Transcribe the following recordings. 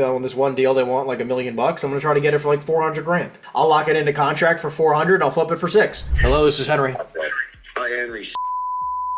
On this one deal, they want like $1 million. I'm going to try to get it for like 400 grand. I'll lock it into contract for 400. I'll flip it for 6. Hello, this is Henry. Hi, Henry.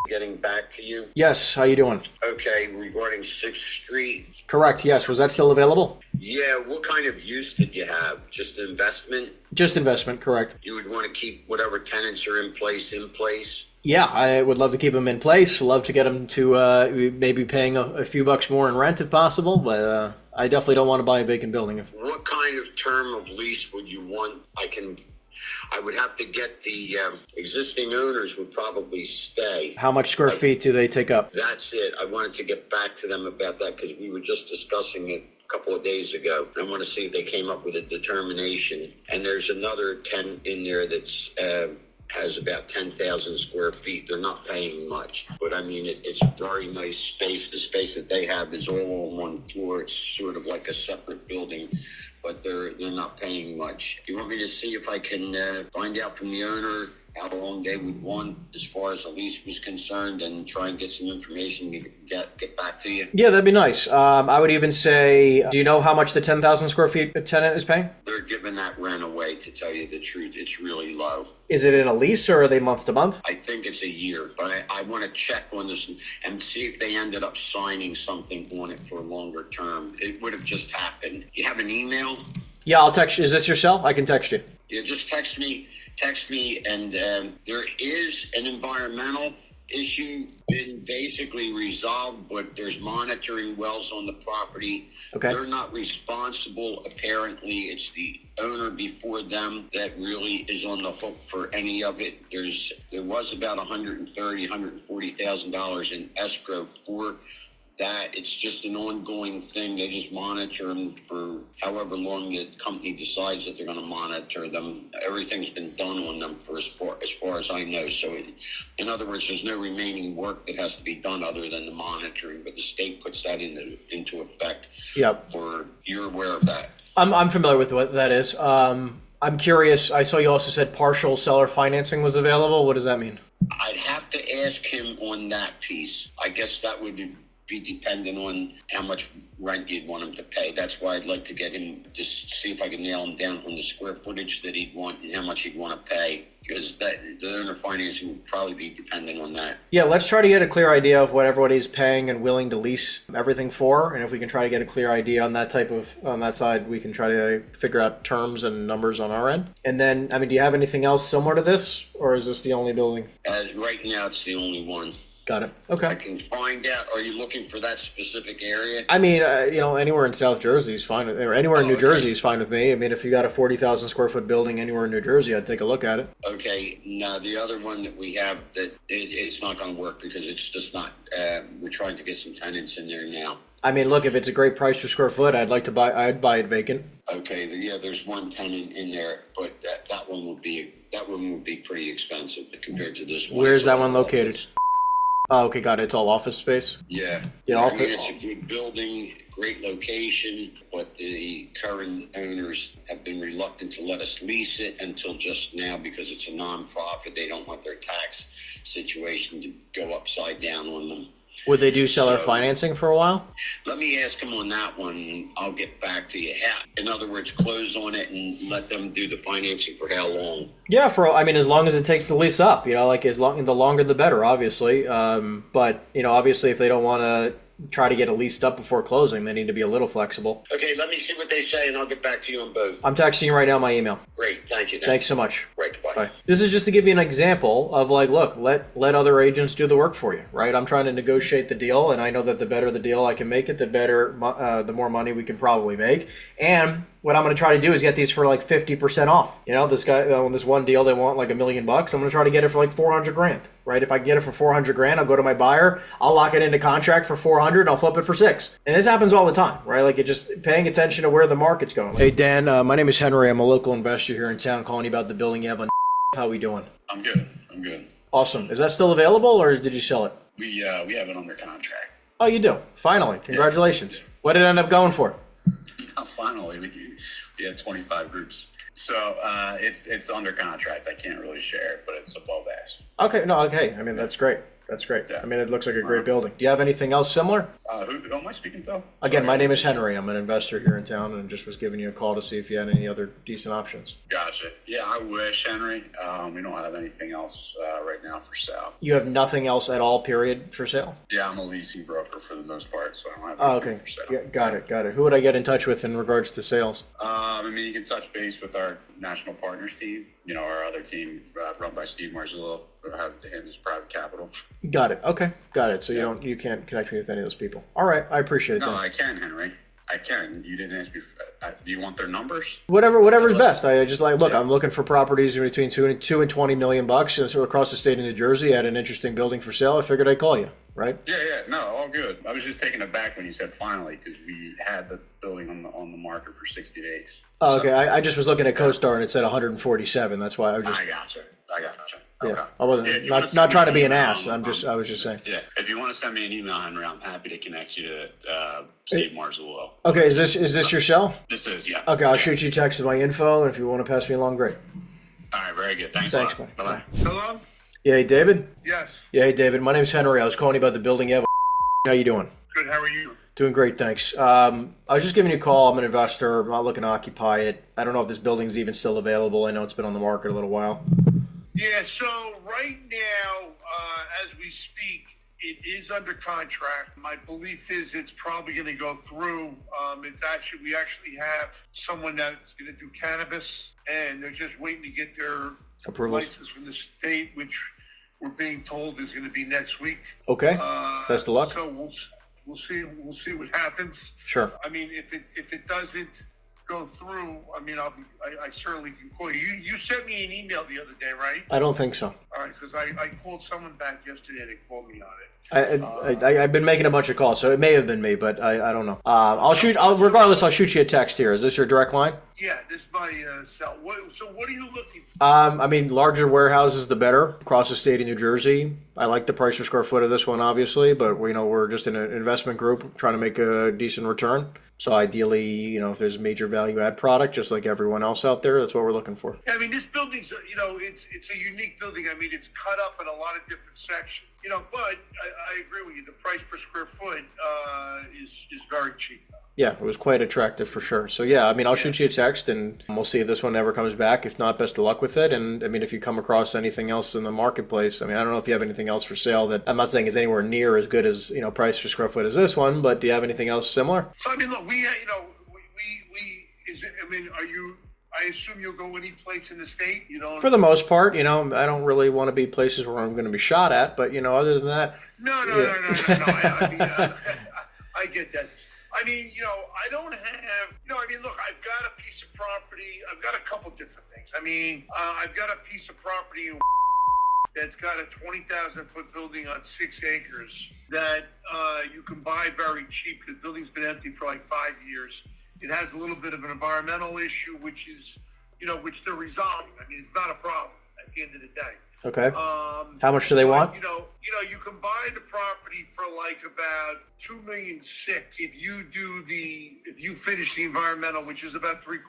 Getting back to you. Yes, how you doing? Okay, regarding 6th Street. Correct, yes. Was that still available? Yeah, what kind of use did you have? Just investment? Just investment, correct. You would want to keep whatever tenants are in place in place? Yeah, I would love to keep them in place. Love to get them to maybe paying a few bucks more in rent if possible, but I definitely don't want to buy a vacant building. What kind of term of lease would you want? I would have to get the existing owners would probably stay. How much square feet do they take up? That's it. I wanted to get back to them about that because we were just discussing it a couple of days ago. I want to see if they came up with a determination. And there's another tenant in there that's has about 10,000 square feet. They're not paying much, but I mean, it's very nice space. The space that they have is all on one floor. It's sort of like a separate building, but they're not paying much. You want me to see if I can find out from the owner how long they would want as far as the lease was concerned and try and get some information to get back to you? Yeah, that'd be nice. I would even say, do you know how much the 10,000 square feet tenant is paying? They're giving that rent away, to tell you the truth. It's really low. Is it in a lease or are they month to month? I think it's a year, but I want to check on this and see if they ended up signing something on it for a longer term. It would have just happened. Do you have an email? Yeah, I'll text you. Is this your cell? I can text you. Yeah, just text me, and there is an environmental issue been basically resolved, but there's monitoring wells on the property. Okay. They're not responsible, apparently. It's the owner before them that really is on the hook for any of it. There was about $140,000 in escrow for that. It's just an ongoing thing. They just monitor them for however long the company decides that they're going to monitor them. Everything's been done on them for as far as I know. So in other words, there's no remaining work that has to be done other than the monitoring, but the state puts that into effect. Yep. You're aware of that? I'm familiar with what that is. I'm curious. I saw you also said partial seller financing was available. What does that mean? I'd have to ask him on that piece. I guess that would be dependent on how much rent you'd want him to pay. That's why I'd like to get him, just see if I can nail him down on the square footage that he'd want and how much he'd want to pay, because the owner financing would probably be dependent on that. Yeah, let's try to get a clear idea of what everybody's paying and willing to lease everything for, and if we can try to get a clear idea on that side, we can try to figure out terms and numbers on our end. And then, I mean, do you have anything else similar to this, or is this the only building? Right now, it's the only one. Got it. Okay. I can find out. Are you looking for that specific area? I mean, anywhere in South Jersey is fine, or anywhere in New Jersey is fine with me. I mean, if you got a 40,000 square foot building anywhere in New Jersey, I'd take a look at it. Okay. Now, the other one that we have that it's not going to work because it's just not. We're trying to get some tenants in there now. I mean, look, if it's a great price per square foot, I'd buy it vacant. Okay. Yeah, there's one tenant in there, but that one would be pretty expensive compared to this one. Where's that one located? Oh, okay, got it. It's all office space? Yeah. Yeah, I mean, it's a good building, great location, but the current owners have been reluctant to let us lease it until just now because it's a nonprofit. They don't want their tax situation to go upside down on them. Would they do seller financing for a while? Let me ask them on that one. I'll get back to you. In other words, close on it and let them do the financing for how long? Yeah, as long as it takes the lease up, the longer the better, obviously. But obviously if they don't want to try to get it leased up before closing, they need to be a little flexible. Okay, let me see what they say and I'll get back to you on both. I'm texting you right now my email. Great, thank you. Thanks so much. Right, bye. This is just to give you an example of look, let other agents do the work for you, right? I'm trying to negotiate the deal, and I know that the better the deal I can make it, the more money we can probably make. And what I'm going to try to do is get these for 50% off. This guy on this one deal, they want $1 million. I'm going to try to get it for 400 grand, right? If I can get it for 400 grand, I'll go to my buyer, I'll lock it into contract for 400, I'll flip it for 6. And this happens all the time, right? You're just paying attention to where the market's going. Hey Dan, my name is Henry. I'm a local investor here in town calling you about the building you have on. How we doing? I'm good. Awesome. Is that still available or did you sell it? We have it under contract. Oh, you do? Finally. Congratulations. Yeah. What did it end up going for? Finally, we had 25 groups. So it's under contract. I can't really share it, but it's above ask. Okay. No, okay. I mean, that's great. That's great. Yeah. I mean, it looks like a great building. Do you have anything else similar? Who am I speaking to? Again, my name is Henry. I'm an investor here in town and just was giving you a call to see if you had any other decent options. Gotcha. Yeah, I wish, Henry. We don't have anything else right now for sale. You have nothing else at all, period, for sale? Yeah, I'm a leasing broker for the most part, so I don't have Oh, anything okay. for sale. Got it. Who would I get in touch with in regards to sales? I mean, you can touch base with our national partners team, our other team run by Steve Marzullo, who have his private capital. Got it. Okay. Got it. So you can't connect me with any of those people. All right. I appreciate it. No, then. I can, Henry. I can. You didn't ask me. Do you want their numbers? Whatever's best. I just look. I'm looking for properties in between $2 and $20 million bucks. So across the state of New Jersey, I had an interesting building for sale. I figured I'd call you. Right? Yeah. No, all good. I was just taken aback when you said finally, because we had the building on the market for 60 days. Oh, okay. I just was looking at CoStar and it said 147. That's why I was just. I gotcha. Yeah. Okay. I wasn't not trying to be an ass. I was just saying. Yeah. If you want to send me an email, Henry, I'm happy to connect you to Steve Marzullo. Okay. Is this your cell? This is, yeah. Okay. I'll shoot you a text with my info, and if you want to pass me along, great. All right. Very good. Thanks Thanks, a lot. buddy. Bye-bye. Hello? Yeah. Hey, David. Yes. Yeah. Hey, David. My name's Henry. I was calling you about the building you have. How you doing? Good. How are you? Doing great, thanks. I was just giving you a call. I'm an investor. I'm not looking to occupy it. I don't know if this building's even still available. I know it's been on the market a little while. Yeah. So right now, as we speak, it is under contract. My belief is it's probably going to go through. We actually have someone that's going to do cannabis, and they're just waiting to get their Approvals. license from the state, which we're being told is going to be next week. Okay. Best of luck. So we'll see. We'll see what happens. Sure. I mean, if it doesn't go through, I mean, I certainly can call you. You sent me an email the other day, right? I don't think so. All right, because I called someone back yesterday. They called me on it. I've been making a bunch of calls, so it may have been me, but I don't know. I'll shoot you a text here. Is this your direct line? Yeah, this is my cell. So what are you looking for? I mean, larger warehouses, the better. Across the state of New Jersey, I like the price per square foot of this one, obviously, but we're just in an investment group trying to make a decent return. So ideally, if there's a major value add product, just like everyone else out there, that's what we're looking for. Yeah, I mean, this building's, it's a unique building. I mean, it's cut up in a lot of different sections, but I agree with you. The price per square foot is very cheap. Yeah, it was quite attractive for sure. So yeah, I mean, I'll shoot you a text and we'll see if this one ever comes back. If not, best of luck with it. And I mean, if you come across anything else in the marketplace, I mean, I don't know if you have anything else for sale that I'm not saying is anywhere near as good as, price per square foot as this one, but do you have anything else similar? So I mean, look, I assume you'll go any place in the state, For the most part, I don't really want to be places where I'm going to be shot at, but other than that. No. I get that. I mean, I don't have, look, I've got a piece of property. I've got a couple different things. I mean, I've got a piece of property that's got a 20,000 foot building on 6 acres that you can buy very cheap. The building's been empty for like 5 years. It has a little bit of an environmental issue, which is, which they're resolving. I mean, it's not a problem at the end of the day. Okay. How much do they want? You can buy the property for like about $2.6 million if you finish the environmental, which is about $750,000.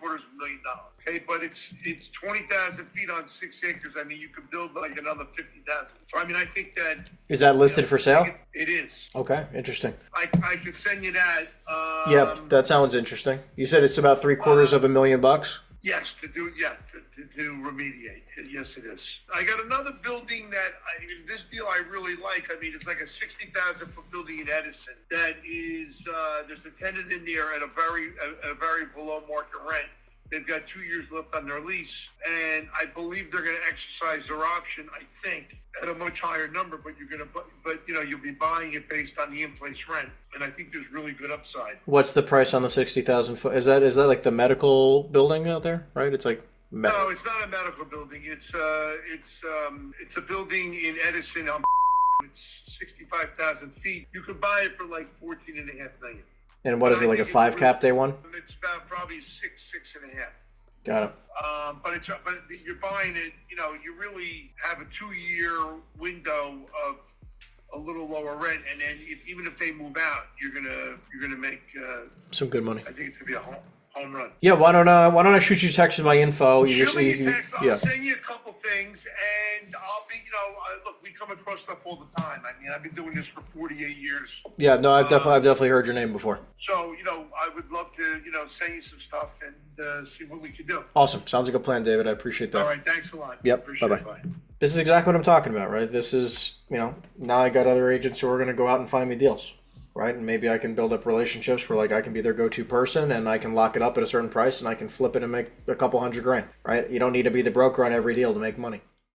Okay, but it's 20,000 feet on 6 acres. I mean, you could build like another 50,000. So I mean, I think that is that listed for sale? It is. Okay, interesting. I could send you that. Yep, that sounds interesting. You said it's about $750,000. Yes, to remediate. Yes, it is. I got another building that this deal I really like. I mean, it's like a 60,000 foot building in Edison that is there's a tenant in there at a very below market rent. They've got 2 years left on their lease, and I believe they're going to exercise their option. I think at a much higher number, but you'll be buying it based on the in-place rent, and I think there's really good upside. What's the price on the 60,000 foot? Is that like the medical building out there, right? It's like no, it's not a medical building. It's a building in Edison. It's 65,000 feet. You could buy it for like $14.5 million. And what is it, like a 5 cap day one? It's about probably 6.5. Got it. But you're buying it. You really have a 2-year window of a little lower rent, and then even if they move out, you're gonna make some good money. I think it's gonna be a home. home run. Yeah, why don't I shoot you a text with my info? Shoot me a text. I'll yeah. send you a couple things, and I'll be, look, we come across stuff all the time. I mean, I've been doing this for 48 years. Yeah, no, I've definitely heard your name before. So, I would love to, send you some stuff and see what we can do. Awesome. Sounds like a plan, David. I appreciate that. All right, thanks a lot. Yep. Appreciate Bye-bye. it. Bye. This is exactly what I'm talking about, right? This is, now I got other agents who are going to go out and find me deals, right? And maybe I can build up relationships where like I can be their go-to person and I can lock it up at a certain price and I can flip it and make a couple $100,000, right? You don't need to be the broker on every deal to make money.